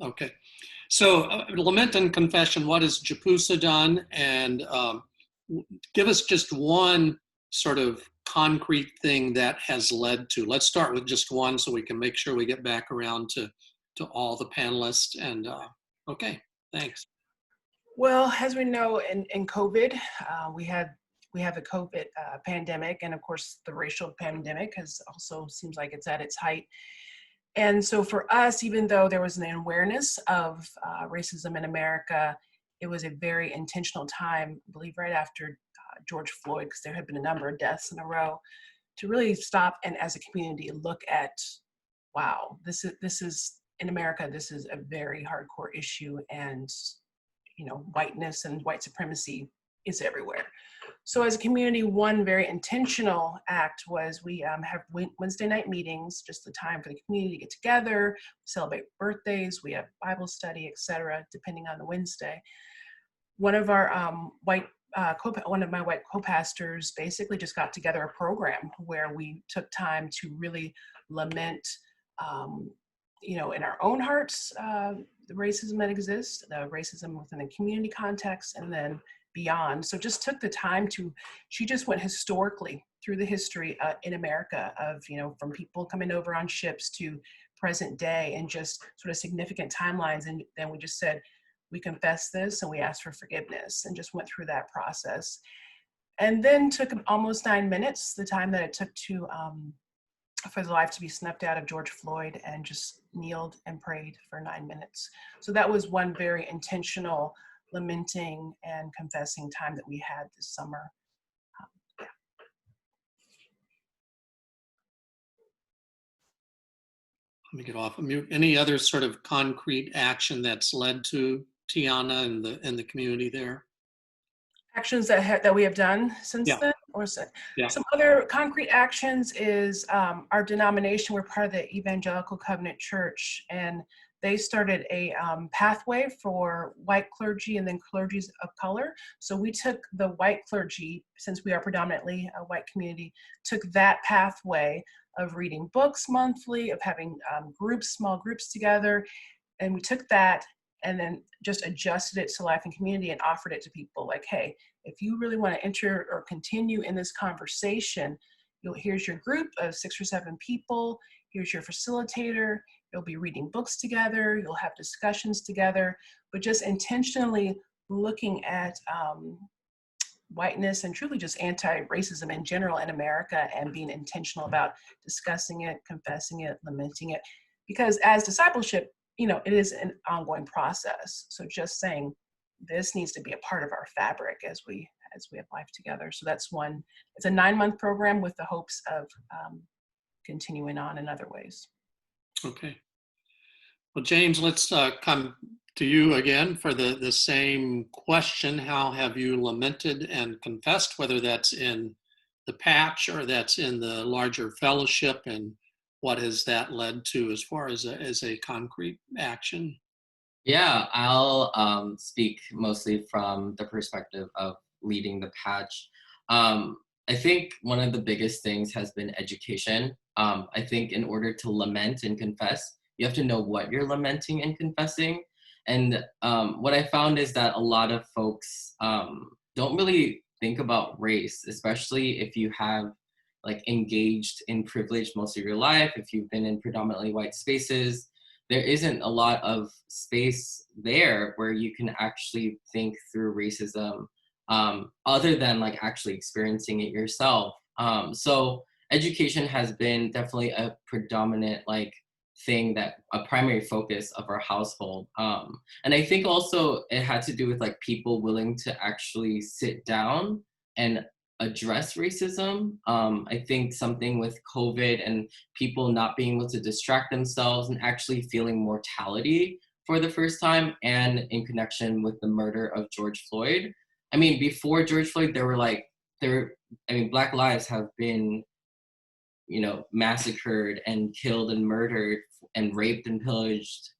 Okay. So lament and confession, what has JAPUSA done? And give us just one sort of concrete thing that has led to. Let's start with just one so we can make sure we get back around to all the panelists. And okay, thanks. Well, as we know, in COVID, we have a COVID pandemic, and of course, the racial pandemic has also seems like it's at its height. And so for us, even though there was an awareness of racism in America, it was a very intentional time, I believe right after George Floyd, because there had been a number of deaths in a row, to really stop and as a community look at, wow, this is in America, this is a very hardcore issue, and whiteness and white supremacy is everywhere. So as a community, one very intentional act was we have Wednesday night meetings, just the time for the community to get together, celebrate birthdays, we have Bible study, etc., depending on the Wednesday. One of our one of my white co-pastors basically just got together a program where we took time to really lament, in our own hearts, the racism that exists, the racism within the community context, and then beyond. So just took the time she just went historically through the history in America of, from people coming over on ships to present day, and just sort of significant timelines. And then we just said, we confess this and we ask for forgiveness, and just went through that process. And then took almost 9 minutes, the time that it took for the life to be snuffed out of George Floyd, and just kneeled and prayed for 9 minutes. So that was one very intentional lamenting and confessing time that we had this summer. Yeah. Let me get off of mute. Any other sort of concrete action that's led to Tiana and the community there? Actions that we have done since then, or some other concrete actions is our denomination. We're part of the Evangelical Covenant Church, and they started a pathway for white clergy and then clergies of color. So we took the white clergy, since we are predominantly a white community, took that pathway of reading books monthly, of having small groups together, and we took that and then just adjusted it to life and community and offered it to people like, hey, if you really want to enter or continue in this conversation, here's your group of 6 or 7 people, here's your facilitator, you'll be reading books together, you'll have discussions together, but just intentionally looking at whiteness and truly just anti-racism in general in America, and being intentional about discussing it, confessing it, lamenting it. Because as discipleship, it is an ongoing process. So just saying this needs to be a part of our fabric as we have life together. So that's one. It's a 9-month program with the hopes of continuing on in other ways. Okay. Well, James, let's come to you again for the same question. How have you lamented and confessed, whether that's in the patch or that's in the larger fellowship, and what has that led to as far as a concrete action? Yeah, I'll speak mostly from the perspective of leading the patch. I think one of the biggest things has been education. I think in order to lament and confess, you have to know what you're lamenting and confessing. And what I found is that a lot of folks don't really think about race, especially if you have engaged in privilege most of your life, if you've been in predominantly white spaces. There isn't a lot of space there where you can actually think through racism other than actually experiencing it yourself. So education has been definitely a predominant thing, that a primary focus of our household. And I think also it had to do with people willing to actually sit down and address racism. I think something with COVID and people not being able to distract themselves and actually feeling mortality for the first time, and in connection with the murder of George Floyd. I mean, before George Floyd, Black lives have been, massacred and killed and murdered and raped and pillaged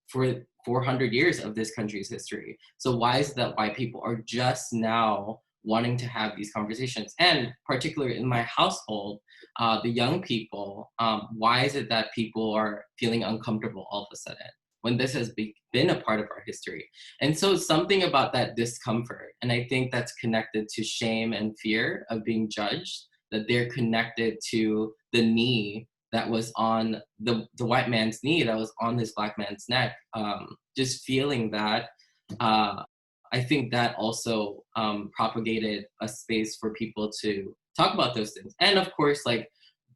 for 400 years of this country's history. So why is it that white people are just now wanting to have these conversations? And particularly in my household, the young people, why is it that people are feeling uncomfortable all of a sudden? when this has been a part of our history. And so something about that discomfort, and I think that's connected to shame and fear of being judged, that they're connected to the knee that was on the white man's knee that was on this Black man's neck. Just feeling that, I think that also propagated a space for people to talk about those things. And of course, like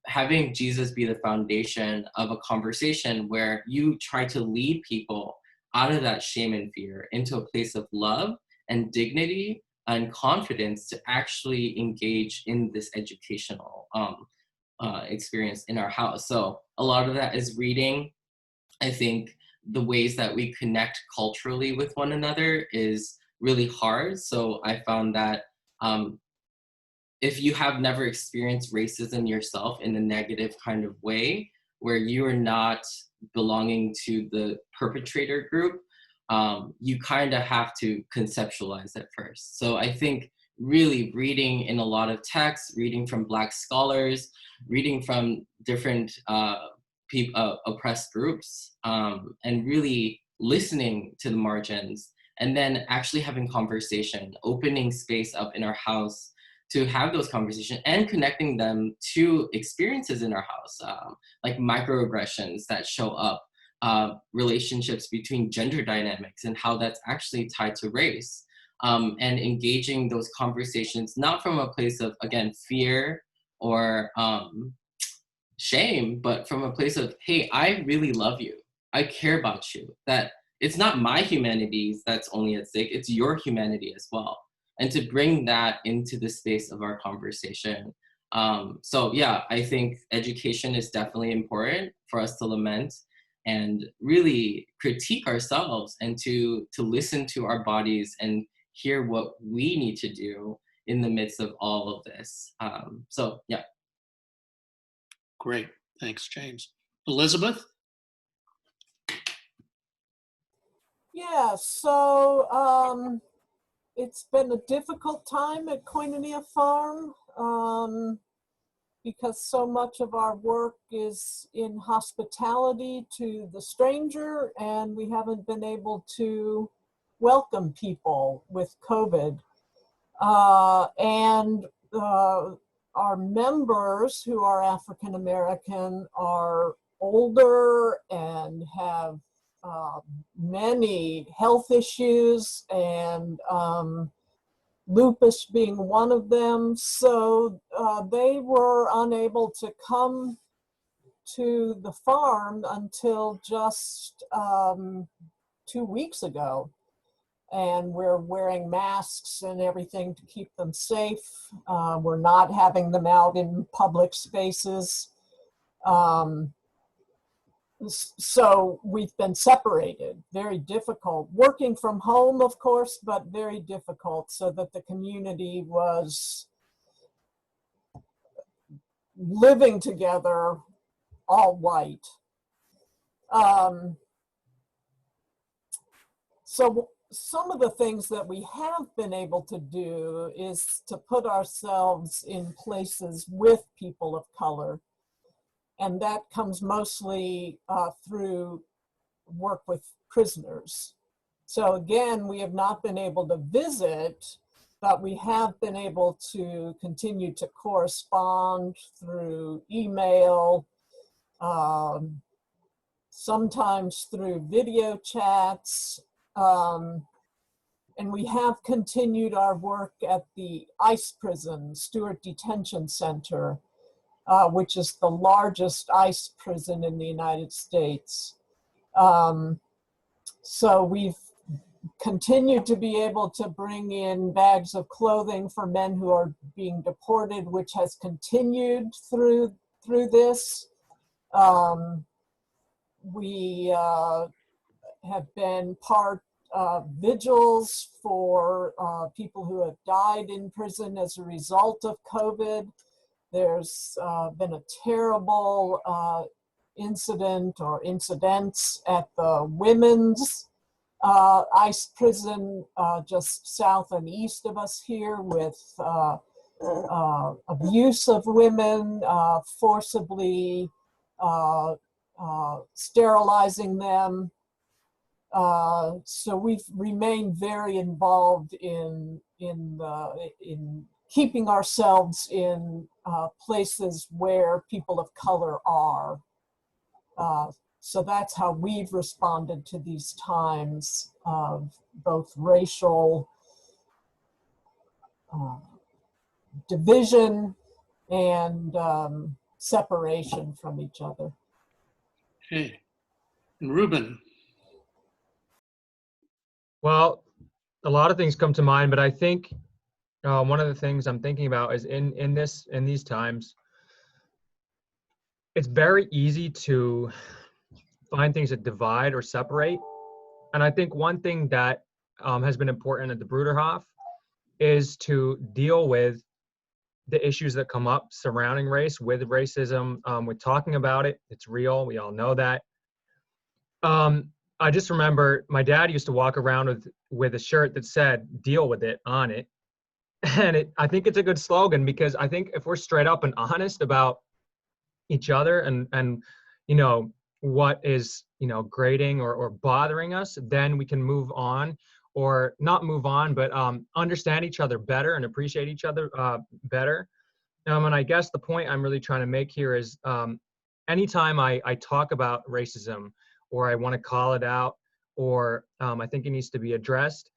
having Jesus be the foundation of a conversation where you try to lead people out of that shame and fear into a place of love and dignity and confidence to actually engage in this educational experience in our house. So a lot of that is reading. I think the ways that we connect culturally with one another is really hard. So I found that if you have never experienced racism yourself in a negative kind of way, where you are not belonging to the perpetrator group, you kind of have to conceptualize it first. So I think really reading in a lot of texts, reading from Black scholars, reading from different oppressed groups, and really listening to the margins, and then actually having conversation, opening space up in our house to have those conversations and connecting them to experiences in our house, like microaggressions that show up, relationships between gender dynamics and how that's actually tied to race, and engaging those conversations, not from a place of, again, fear or shame, but from a place of, hey, I really love you. I care about you. That it's not my humanities that's only at stake, it's your humanity as well. And to bring that into the space of our conversation. So yeah, I think education is definitely important for us to lament and really critique ourselves and to listen to our bodies and hear what we need to do in the midst of all of this. So yeah. Great, thanks, James. Elizabeth? Yeah, so it's been a difficult time at Koinonia Farm because so much of our work is in hospitality to the stranger, and we haven't been able to welcome people with COVID. And our members who are African American are older and have many health issues, and lupus being one of them. So they were unable to come to the farm until just 2 weeks ago. And we're wearing masks and everything to keep them safe. We're not having them out in public spaces. So we've been separated, very difficult. Working from home, of course, but very difficult, so that the community was living together, all white. So some of the things that we have been able to do is to put ourselves in places with people of color. And that comes mostly through work with prisoners. So again, we have not been able to visit, but we have been able to continue to correspond through email, sometimes through video chats. And we have continued our work at the ICE prison, Stewart Detention Center, which is the largest ICE prison in the United States. So we've continued to be able to bring in bags of clothing for men who are being deported, which has continued through this. We have been part of vigils for people who have died in prison as a result of COVID. There's been a terrible incident or incidents at the women's ICE prison just south and east of us here, with abuse of women, forcibly sterilizing them. So we've remained very involved in keeping ourselves in places where people of color are. So that's how we've responded to these times of both racial division and separation from each other. Okay. And Ruben. Well, a lot of things come to mind, but I think one of the things I'm thinking about is in these times, it's very easy to find things that divide or separate. And I think one thing that has been important at the Bruderhof is to deal with the issues that come up surrounding race, with racism, with talking about it. It's real. We all know that. I just remember my dad used to walk around with a shirt that said, "Deal with it," on it. And I think it's a good slogan, because I think if we're straight up and honest about each other and you know, what is, you know, grating or bothering us, then we can move on, or not move on, but understand each other better and appreciate each other better. And I guess the point I'm really trying to make here is anytime I talk about racism, or I want to call it out, or I think it needs to be addressed,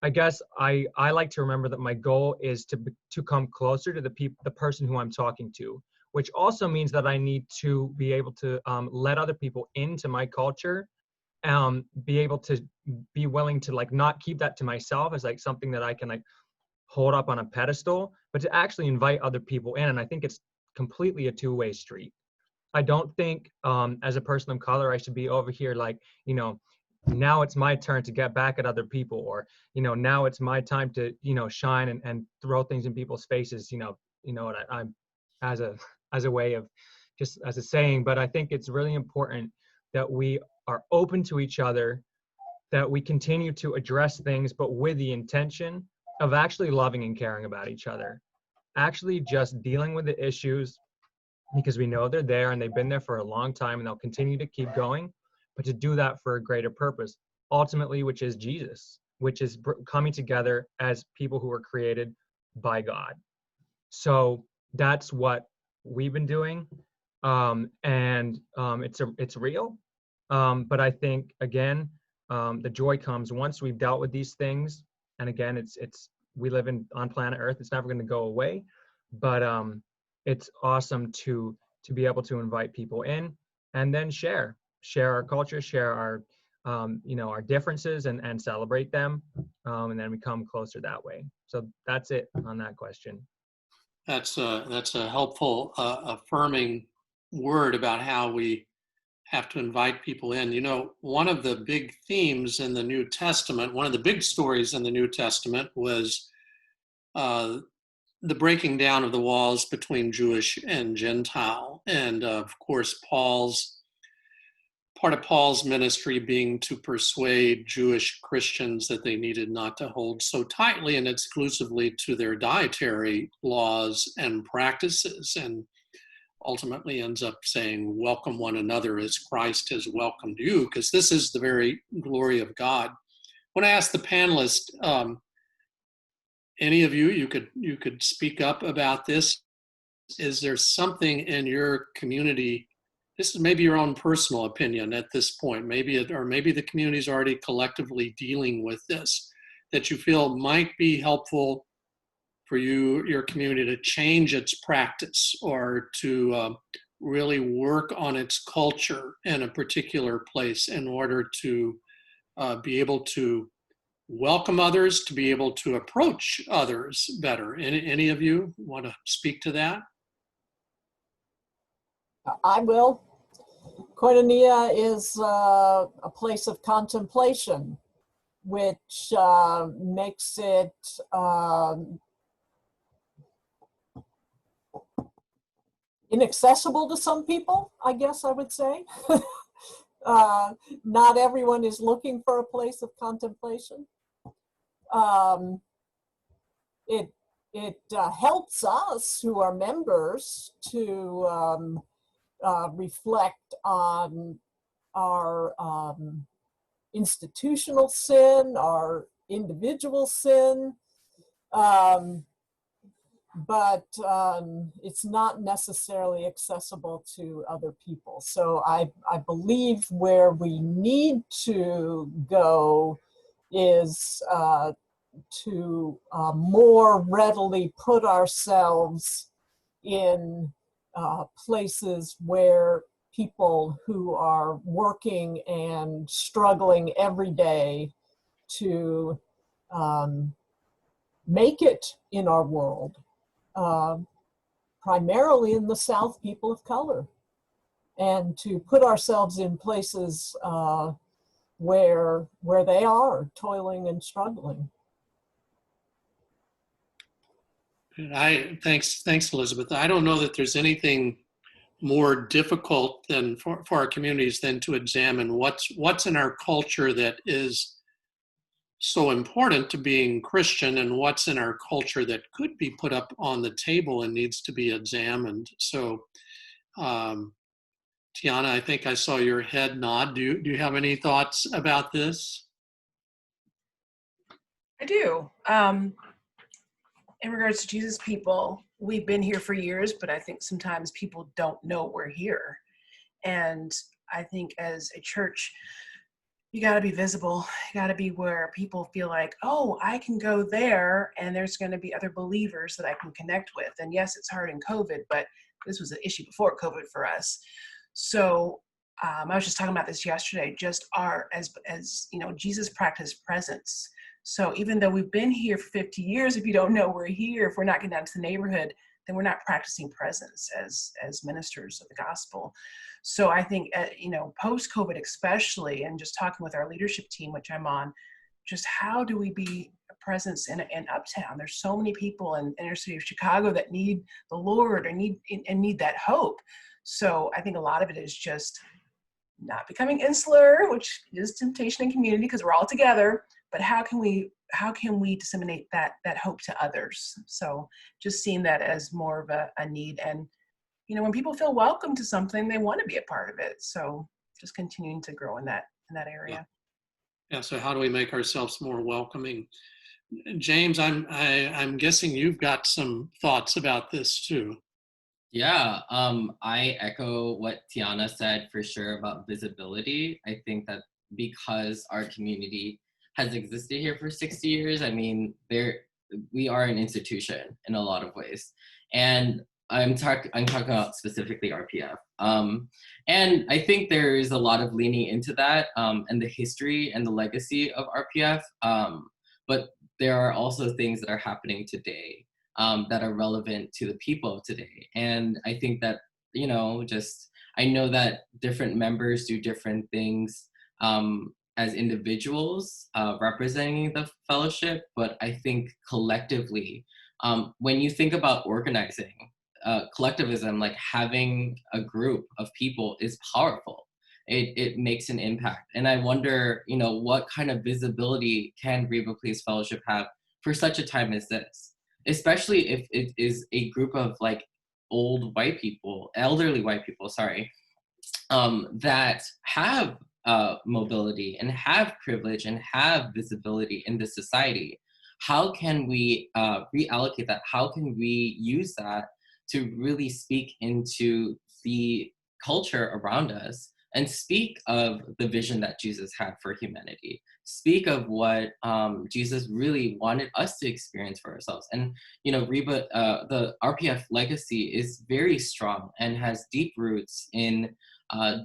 I guess I like to remember that my goal is to come closer to the person who I'm talking to, which also means that I need to be able to let other people into my culture, be able to be willing to like not keep that to myself as like something that I can like hold up on a pedestal, but to actually invite other people in. And I think it's completely a two-way street. I don't think as a person of color, I should be over here like, you know, now it's my turn to get back at other people, or, you know, now it's my time to, you know, shine and throw things in people's faces, you know what I'm as a way of just as a saying. But I think it's really important that we are open to each other, that we continue to address things, but with the intention of actually loving and caring about each other, actually just dealing with the issues because we know they're there and they've been there for a long time and they'll continue to keep going, but to do that for a greater purpose, ultimately, which is Jesus, which is coming together as people who were created by God. So that's what we've been doing. It's real. But I think, again, the joy comes once we've dealt with these things. And again, we live on planet Earth. It's never going to go away. But it's awesome to be able to invite people in and then share our culture, share our our differences and celebrate them. And then we come closer that way. So that's it on that question. That's a helpful affirming word about how we have to invite people in. You know, one of the big themes in the New Testament, one of the big stories in the New Testament was the breaking down of the walls between Jewish and Gentile. And of course, part of Paul's ministry being to persuade Jewish Christians that they needed not to hold so tightly and exclusively to their dietary laws and practices, and ultimately ends up saying, welcome one another as Christ has welcomed you, because this is the very glory of God. When I ask the panelists, any of you could speak up about this. Is there something in your community, this is maybe your own personal opinion at this point, maybe the community is already collectively dealing with this, that you feel might be helpful for your community to change its practice, or to really work on its culture in a particular place in order to be able to welcome others, to be able to approach others better? Any of you want to speak to that? I will. Koinonia is a place of contemplation, which makes it inaccessible to some people, I guess I would say. Not everyone is looking for a place of contemplation. It helps us who are members to reflect on our institutional sin, our individual sin, but it's not necessarily accessible to other people. So I believe where we need to go is to more readily put ourselves in places where people who are working and struggling every day to make it in our world, primarily in the South, people of color, and to put ourselves in places where they are toiling and struggling. Thanks, Elizabeth. I don't know that there's anything more difficult than for our communities than to examine what's in our culture that is so important to being Christian, and what's in our culture that could be put up on the table and needs to be examined. So, Tiana, I think I saw your head nod. Do you have any thoughts about this? I do. In regards to Jesus people, we've been here for years, but I think sometimes people don't know we're here. And I think as a church, you got to be visible. You got to be where people feel like, oh, I can go there and there's going to be other believers that I can connect with. And yes, it's hard in COVID, but this was an issue before COVID for us. So I was just talking about this yesterday, just as you know, Jesus practiced presence. So even though we've been here for 50 years, if you don't know we're here, if we're not getting down to the neighborhood, then we're not practicing presence as ministers of the gospel. So I think, you know, post-COVID especially, and just talking with our leadership team, which I'm on, just how do we be a presence in Uptown? There's so many people in the inner city of Chicago that need the Lord or need that hope. So I think a lot of it is just not becoming insular, which is temptation in community because we're all together, but how can we disseminate that hope to others? So just seeing that as more of a need. And, you know, when people feel welcome to something, they want to be a part of it. So just continuing to grow in that area. Yeah. So how do we make ourselves more welcoming? James, I'm guessing you've got some thoughts about this too. Yeah, I echo what Tiana said for sure about visibility. I think that because our community has existed here for 60 years, I mean, we are an institution in a lot of ways. And I'm talking about specifically RPF. And I think there is a lot of leaning into that and the history and the legacy of RPF. But there are also things that are happening today that are relevant to the people of today. And I think that, you know, I know that different members do different things as individuals representing the fellowship, but I think collectively, when you think about organizing, collectivism, like having a group of people is powerful. It makes an impact. And I wonder, you know, what kind of visibility can Reba Place Fellowship have for such a time as this? Especially if it is a group of like elderly white people, that have mobility and have privilege and have visibility in this society. How can we reallocate that? How can we use that to really speak into the culture around us and speak of the vision that Jesus had for humanity? Speak of what Jesus really wanted us to experience for ourselves. And, you know, Reba, the RPF legacy is very strong and has deep roots in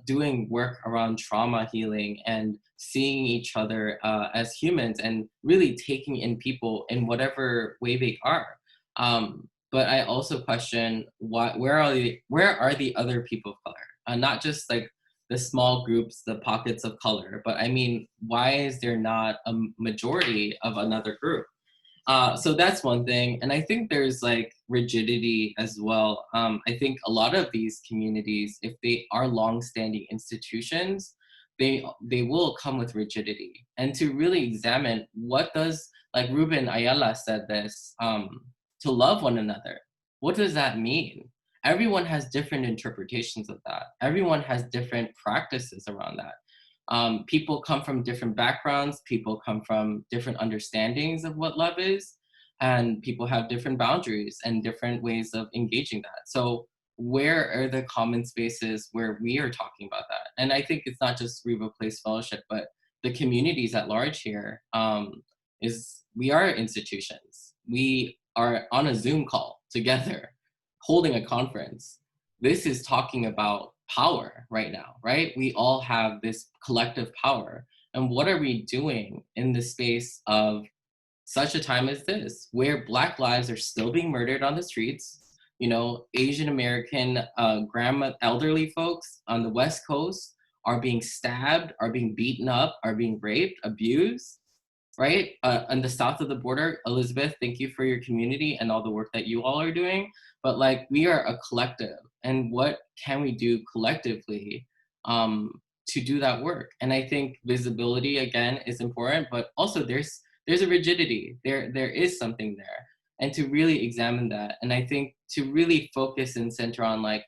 doing work around trauma healing and seeing each other as humans and really taking in people in whatever way they are. But I also question where are the other people of color? Not just like the small groups, the pockets of color, but I mean, why is there not a majority of another group? So that's one thing. And I think there's like rigidity as well. I think a lot of these communities, if they are long-standing institutions, they will come with rigidity. And to really examine what does, like Ruben Ayala said this, to love one another. What does that mean? Everyone has different interpretations of that. Everyone has different practices around that. People come from different backgrounds, people come from different understandings of what love is, and people have different boundaries and different ways of engaging that. So where are the common spaces where we are talking about that? And I think it's not just Reba Place Fellowship, but the communities at large here, is we are institutions. We are on a Zoom call together, holding a conference. This is talking about power right now, right? We all have this collective power. And what are we doing in the space of such a time as this, where Black lives are still being murdered on the streets? You know, Asian American elderly folks on the West Coast are being stabbed, are being beaten up, are being raped, abused, right? On the south of the border, Elizabeth, thank you for your community and all the work that you all are doing. But like, we are a collective, and what can we do collectively to do that work? And I think visibility, again, is important, but also there's a rigidity, there is something there, and to really examine that. And I think to really focus and center on like,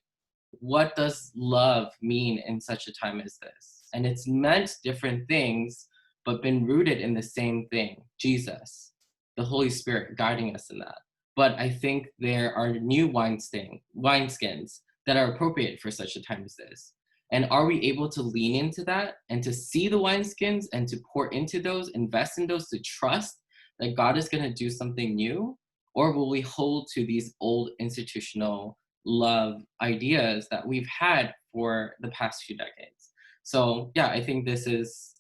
what does love mean in such a time as this? And it's meant different things, but been rooted in the same thing, Jesus, the Holy Spirit guiding us in that. But I think there are new wineskins that are appropriate for such a time as this. And are we able to lean into that and to see the wineskins and to pour into those, invest in those, to trust that God is going to do something new? Or will we hold to these old institutional love ideas that we've had for the past few decades? So yeah, I think this is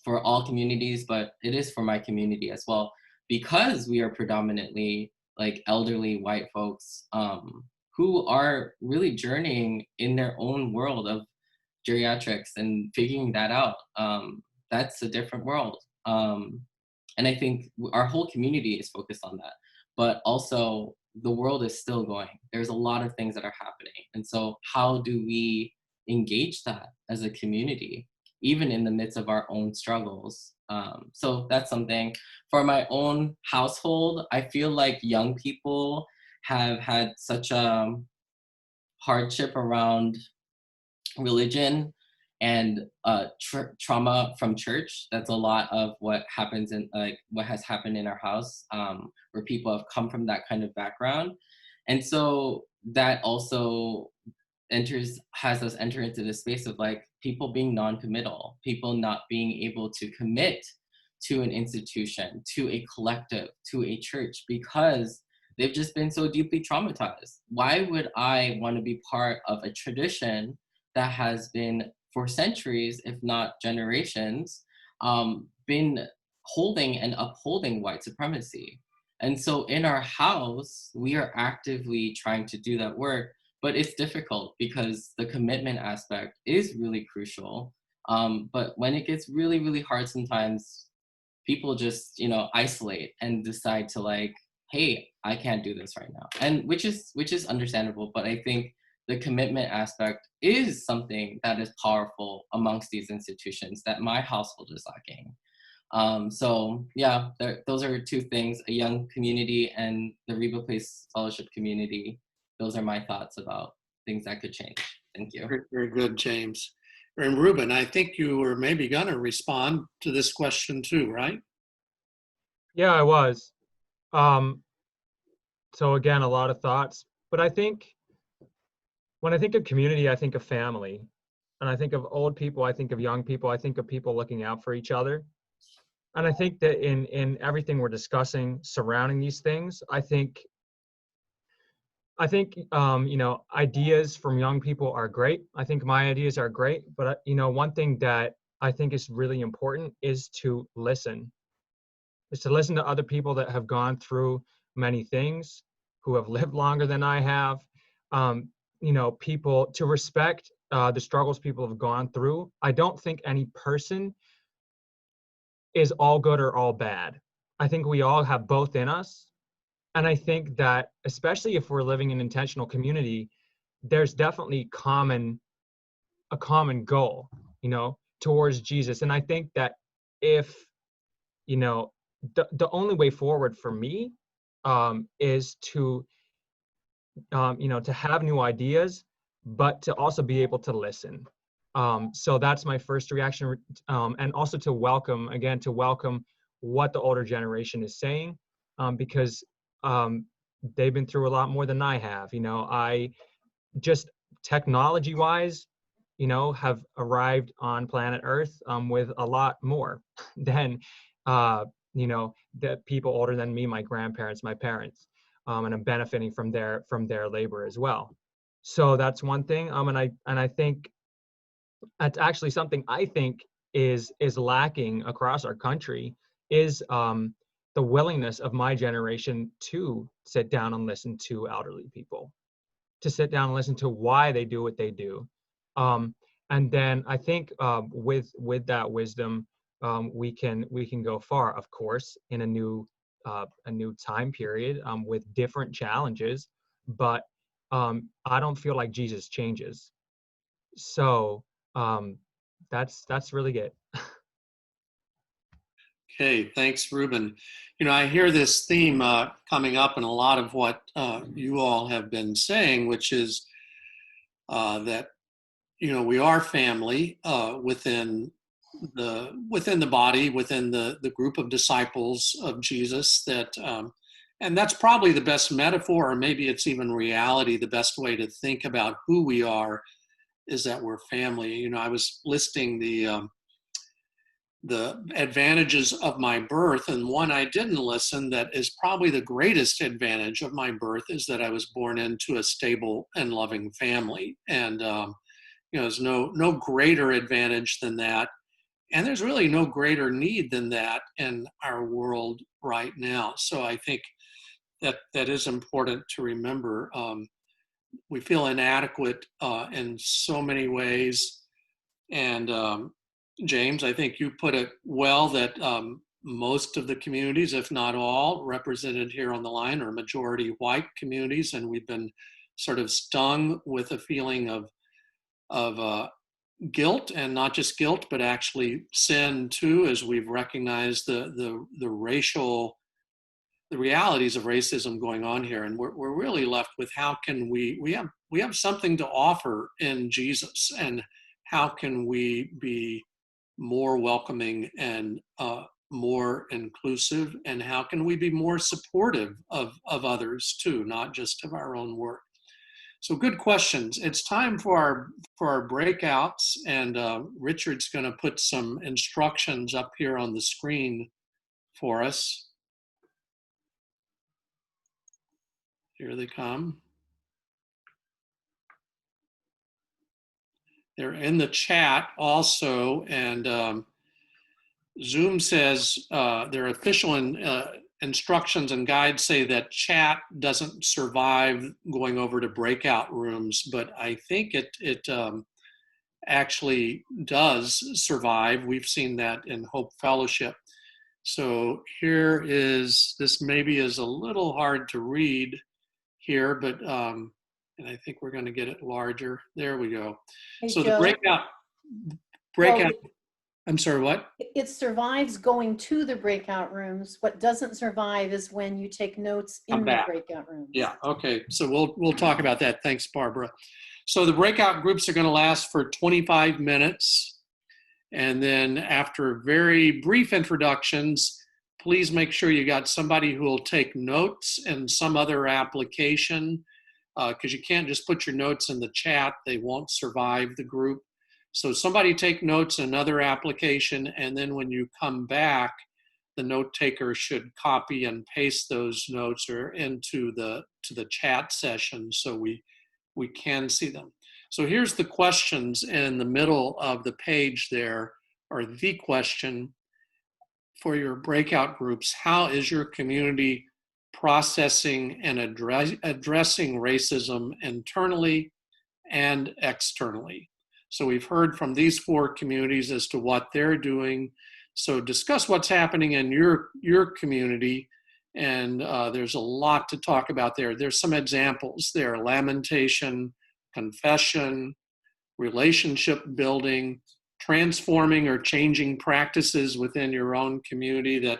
for all communities, but it is for my community as well, because we are predominantly like elderly white folks who are really journeying in their own world of geriatrics and figuring that out. That's a different world. And I think our whole community is focused on that. But also, the world is still going. There's a lot of things that are happening. And so how do we engage that as a community, even in the midst of our own struggles? So that's something. For my own household, I feel like young people have had such a hardship around religion and trauma from church. That's a lot of what happens in like what has happened in our house, where people have come from that kind of background. And so that also has us enter into the space of like people being non-committal, people not being able to commit to an institution, to a collective, to a church, because they've just been so deeply traumatized. Why would I want to be part of a tradition that has been for centuries, if not generations, been holding and upholding white supremacy? And so in our house, we are actively trying to do that work, but it's difficult because the commitment aspect is really crucial. But when it gets really, really hard sometimes, people just, isolate and decide to like, hey, I can't do this right now. And which is understandable, but I think the commitment aspect is something that is powerful amongst these institutions that my household is lacking. So yeah, those are two things, a young community and the Reba Place Fellowship community. Those are my thoughts about things that could change. Thank you. Very, very good, James. And Ruben, I think you were maybe going to respond to this question too, right? Yeah, I was. So again, a lot of thoughts, but I think when I think of community, I think of family. And I think of old people, I think of young people, I think of people looking out for each other. And I think that in everything we're discussing surrounding these things, I think ideas from young people are great. I think my ideas are great, but one thing that I think is really important is to listen to other people that have gone through many things, who have lived longer than I have. People to respect the struggles people have gone through. I don't think any person is all good or all bad. I think we all have both in us. And I think that especially if we're living in intentional community, there's definitely a common goal, towards Jesus. And I think that if, the only way forward for me is to, to have new ideas, but to also be able to listen. So that's my first reaction. And also to welcome what the older generation is saying, because they've been through a lot more than I have. I just technology wise, have arrived on planet Earth with a lot more than, the people older than me, my grandparents, my parents, and I'm benefiting from their labor as well. So that's one thing. And I think that's actually something I think is lacking across our country is the willingness of my generation to sit down and listen to elderly people, to sit down and listen to why they do what they do. And then I think with that wisdom, we can go far, of course, in a new time period with different challenges. But I don't feel like Jesus changes. So that's really good. Okay, thanks, Ruben. I hear this theme coming up in a lot of what you all have been saying, which is that we are family within the body, within the group of disciples of Jesus. And that's probably the best metaphor, or maybe it's even reality. The best way to think about who we are is that we're family. I was listing the advantages of my birth, and one I didn't listen that is probably the greatest advantage of my birth is that I was born into a stable and loving family. And there's no greater advantage than that, and there's really no greater need than that in our world right now. So I think that is important to remember. We feel inadequate in so many ways, and James, I think you put it well that most of the communities, if not all, represented here on the line are majority white communities, and we've been sort of stung with a feeling of guilt, and not just guilt, but actually sin too, as we've recognized the realities of racism going on here, and we're really left with how can we have something to offer in Jesus, and how can we be more welcoming and more inclusive, and how can we be more supportive of others too, not just of our own work. So good questions. It's time for our breakouts, and Richard's going to put some instructions up here on the screen for us. Here they come. They're in the chat also, and Zoom says their official instructions and guides say that chat doesn't survive going over to breakout rooms, but I think it actually does survive. We've seen that in Hope Fellowship. So here is, this maybe is a little hard to read here, but and I think we're going to get it larger. There we go. Hey, So Joe. the breakout. Well, I'm sorry, what? it survives going to the breakout rooms. What doesn't survive is when you take notes in the breakout rooms. Yeah, okay. So we'll talk about that. Thanks, Barbara. So the breakout groups are going to last for 25 minutes. And then after very brief introductions, please make sure you got somebody who will take notes in some other application, because you can't just put your notes in the chat. They won't survive the group. So somebody take notes in another application, and then when you come back, the note taker should copy and paste those notes or into the chat session so we can see them. So here's the questions in the middle of the page there, or the question for your breakout groups. How is your community processing and addressing racism internally and externally? So we've heard from these 4 communities as to what they're doing. So discuss what's happening in your community, and there's a lot to talk about there. There's some examples there: lamentation, confession, relationship building, transforming or changing practices within your own community that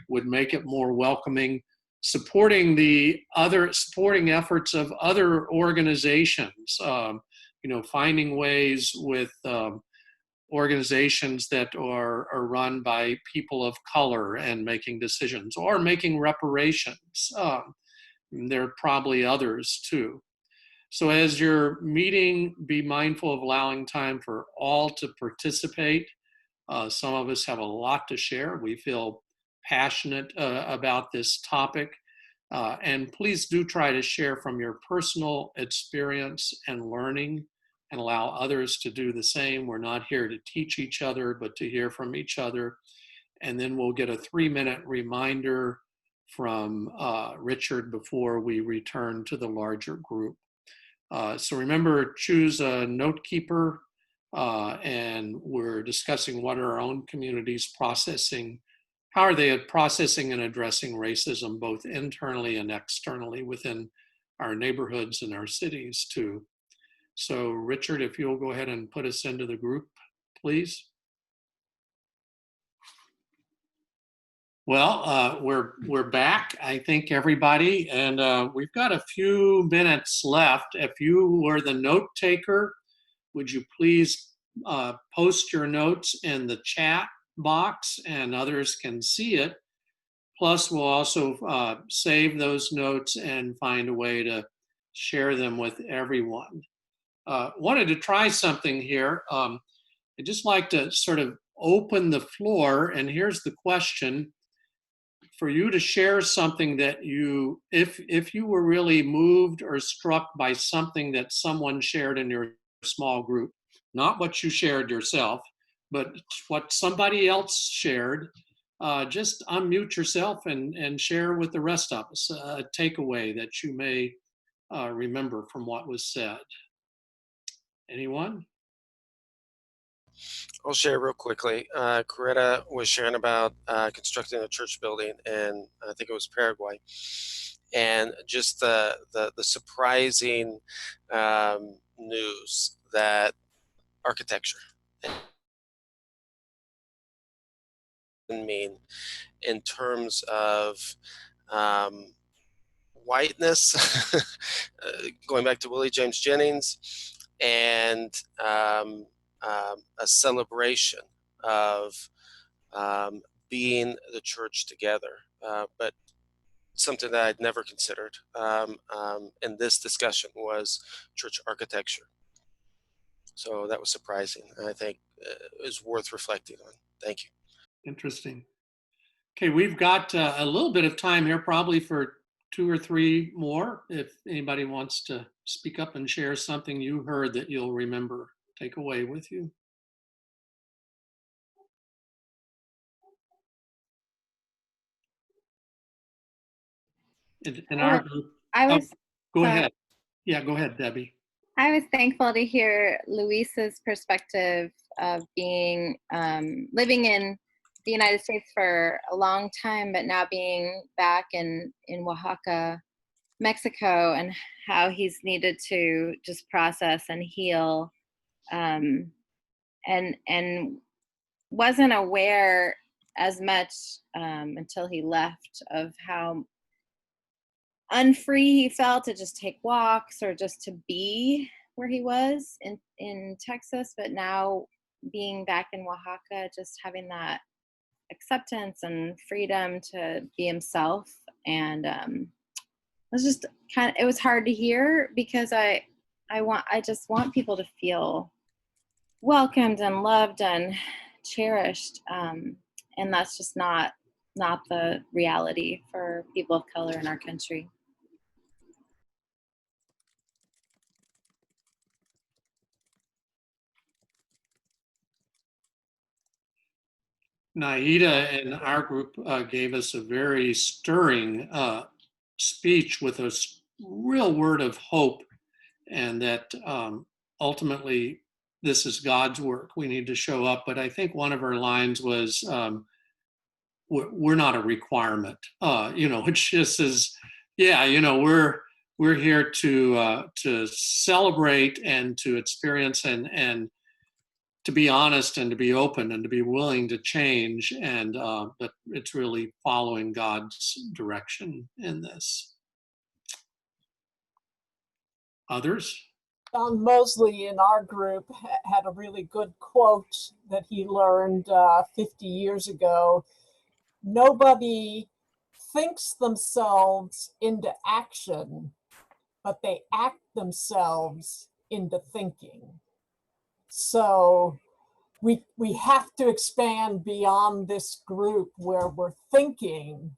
would make it more welcoming, supporting efforts of other organizations, finding ways with organizations that are run by people of color and making decisions or making reparations. There are probably others too. So as you're meeting, be mindful of allowing time for all to participate. Some of us have a lot to share. We feel passionate about this topic. And please do try to share from your personal experience and learning and allow others to do the same. We're not here to teach each other, but to hear from each other. And then we'll get a 3-minute reminder from Richard before we return to the larger group. So remember, choose a note keeper, and we're discussing what are our own communities processing. How are they processing and addressing racism, both internally and externally within our neighborhoods and our cities too? So Richard, if you'll go ahead and put us into the group, please. Well, we're back, I think, everybody, and we've got a few minutes left. If you were the note taker, would you please post your notes in the chat box and others can see it. Plus, we'll also save those notes and find a way to share them with everyone. Wanted to try something here. I'd just like to sort of open the floor, and here's the question. For you to share something that you, if you were really moved or struck by something that someone shared in your small group, not what you shared yourself, but what somebody else shared, just unmute yourself and share with the rest of us a takeaway that you may remember from what was said. Anyone? I'll share real quickly. Coretta was sharing about constructing a church building in, I think it was Paraguay, and just the surprising news that architecture can mean in terms of whiteness, going back to Willie James Jennings, and a celebration of being the church together, but something that I'd never considered in this discussion was church architecture. So that was surprising, and I think is worth reflecting on. Thank you. Interesting. Okay, we've got a little bit of time here, probably for 2 or 3 more. If anybody wants to speak up and share something you heard that you'll remember, take away with you. In our group, go ahead. Yeah, go ahead, Debbie. I was thankful to hear Luis's perspective of being living in the United States for a long time, but now being back in Oaxaca, Mexico, and how he's needed to just process and heal, and wasn't aware as much until he left of how unfree he felt to just take walks or just to be where he was in Texas. But now being back in Oaxaca, just having that acceptance and freedom to be himself. And it was just it was hard to hear, because I just want people to feel welcomed and loved and cherished. And that's just not the reality for people of color in our country. Naida in our group gave us a very stirring speech with a real word of hope, and that ultimately this is God's work. We need to show up. But I think one of her lines was, we're not a requirement, which just is, yeah, we're here to celebrate and to experience and to be honest and to be open and to be willing to change, and but it's really following God's direction in this. Others? Don Mosley in our group had a really good quote that he learned 50 years ago. Nobody thinks themselves into action, but they act themselves into thinking. So we have to expand beyond this group where we're thinking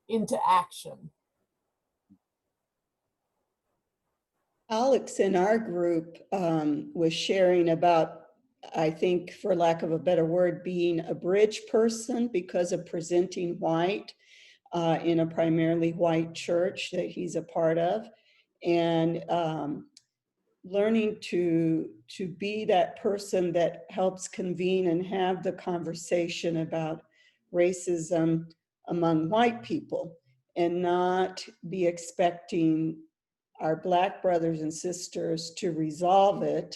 into action. Alex in our group was sharing about, I think, for lack of a better word, being a bridge person because of presenting white in a primarily white church that he's a part of, and learning to be that person that helps convene and have the conversation about racism among white people, and not be expecting our Black brothers and sisters to resolve it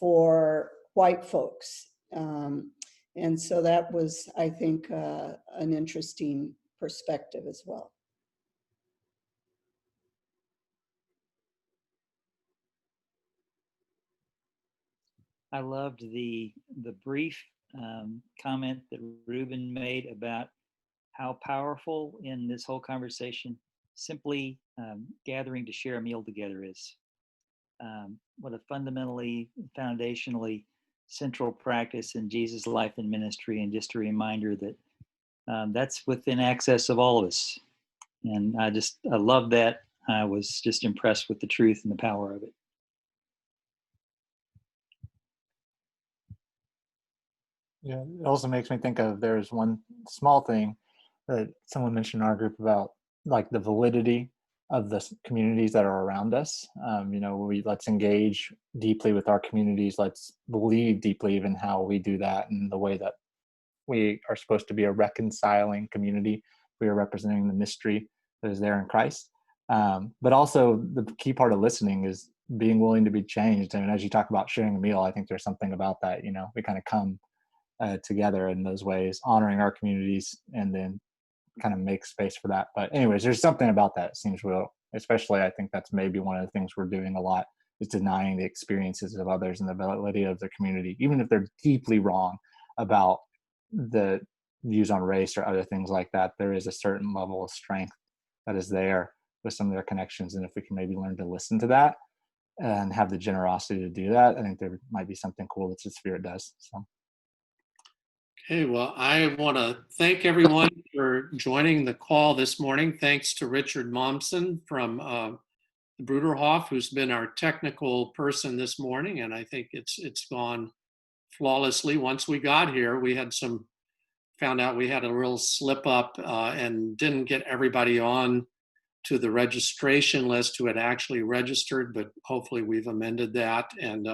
for white folks. And so that was, I think, an interesting perspective as well. I loved the brief comment that Ruben made about how powerful in this whole conversation simply gathering to share a meal together is. What a fundamentally, foundationally central practice in Jesus' life and ministry, and just a reminder that that's within access of all of us. And I love that. I was just impressed with the truth and the power of it. Yeah, it also makes me think of, there's one small thing that someone mentioned in our group about, like, the validity of the communities that are around us. Let's engage deeply with our communities. Let's believe deeply even how we do that, and the way that we are supposed to be a reconciling community. We are representing the mystery that is there in Christ. But also the key part of listening is being willing to be changed. And as you talk about sharing a meal, I think there's something about that. We kind of come together in those ways, honoring our communities, and then kind of make space for that. But anyways, there's something about that seems real, especially I think that's maybe one of the things we're doing a lot, is denying the experiences of others and the validity of their community, even if they're deeply wrong about the views on race or other things like that. There is a certain level of strength that is there with some of their connections, and if we can maybe learn to listen to that and have the generosity to do that, I think there might be something cool that the Spirit does. So. Okay, well, I want to thank everyone for joining the call this morning. Thanks to Richard Momsen from the Bruderhof, who's been our technical person this morning, and I think it's gone flawlessly. Once we got here, we had found out we had a real slip up and didn't get everybody on to the registration list who had actually registered, but hopefully we've amended that, and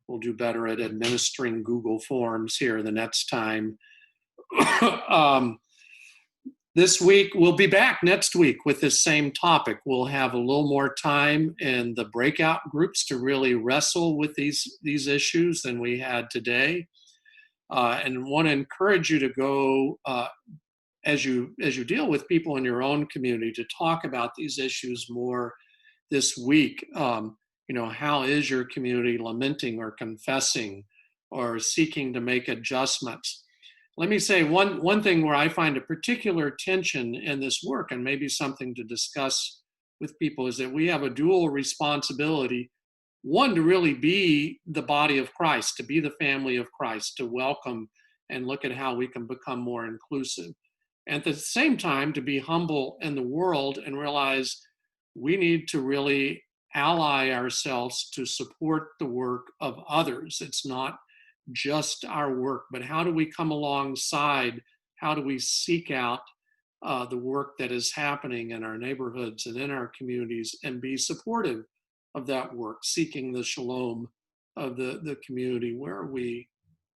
we'll do better at administering Google Forms here the next time. This week, we'll be back next week with this same topic. We'll have a little more time in the breakout groups to really wrestle with these issues than we had today. And want to encourage you to go, as you deal with people in your own community, to talk about these issues more this week. How is your community lamenting or confessing or seeking to make adjustments? Let me say one thing where I find a particular tension in this work, and maybe something to discuss with people, is that we have a dual responsibility. One, to really be the body of Christ, to be the family of Christ, to welcome and look at how we can become more inclusive. And at the same time, to be humble in the world and realize we need to really ally ourselves to support the work of others. It's not just our work, but how do we come alongside? How do we seek out the work that is happening in our neighborhoods and in our communities, and be supportive of that work, seeking the shalom of the community where we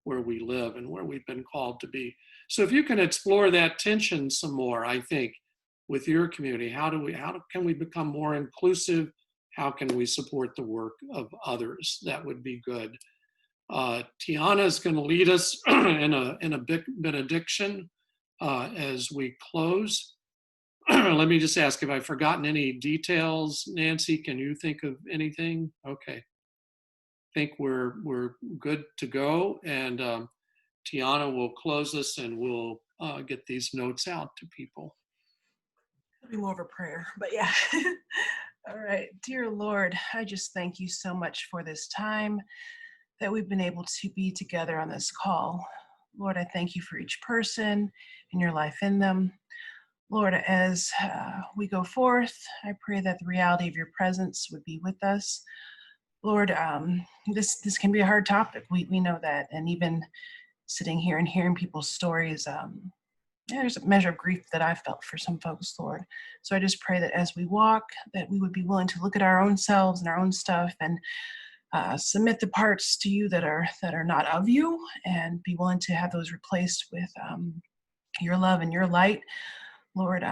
live and where we've been called to be. So if you can explore that tension some more, I think, with your community, how can we become more inclusive? How can we support the work of others? That would be good. Tiana is going to lead us in a big benediction as we close. let me just ask, have I forgotten any details? Nancy, can you think of anything? Okay. Think we're good to go, and Tiana will close us, and we'll get these notes out to people. It'll be more of a prayer, but yeah. All right, dear Lord, I just thank you so much for this time that we've been able to be together on this call. Lord, I thank you for each person and your life in them. Lord, as we go forth, I pray that the reality of your presence would be with us. Lord, this can be a hard topic. We know that. And even sitting here and hearing people's stories, there's a measure of grief that I've felt for some folks, Lord. So I just pray that as we walk, that we would be willing to look at our own selves and our own stuff and submit the parts to you that are not of you, and be willing to have those replaced with your love and your light. Lord,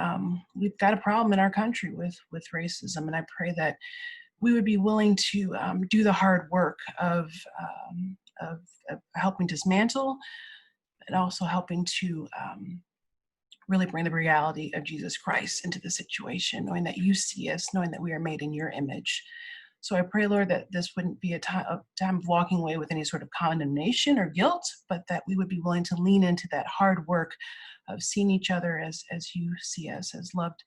we've got a problem in our country with racism, and I pray that we would be willing to do the hard work of helping dismantle, and also helping to really bring the reality of Jesus Christ into the situation, knowing that you see us, knowing that we are made in your image. So I pray, Lord, that this wouldn't be a time of walking away with any sort of condemnation or guilt, but that we would be willing to lean into that hard work of seeing each other as you see us, as loved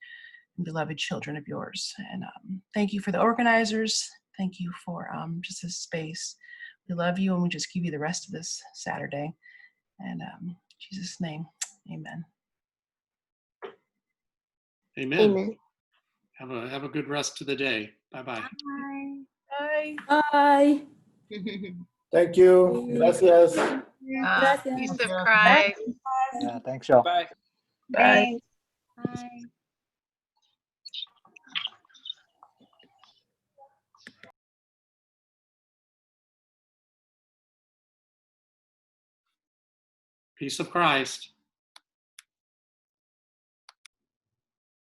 and beloved children of yours. And thank you for the organizers. Thank you for just this space. We love you, and we just give you the rest of this Saturday. And in Jesus' name, amen. Amen. Amen. Have a good rest of the day. Bye-bye. Bye. Bye. Thank you. Gracias. Gracias. Peace of Christ. Yeah, thanks, y'all. Bye. Bye. Bye. Peace of Christ.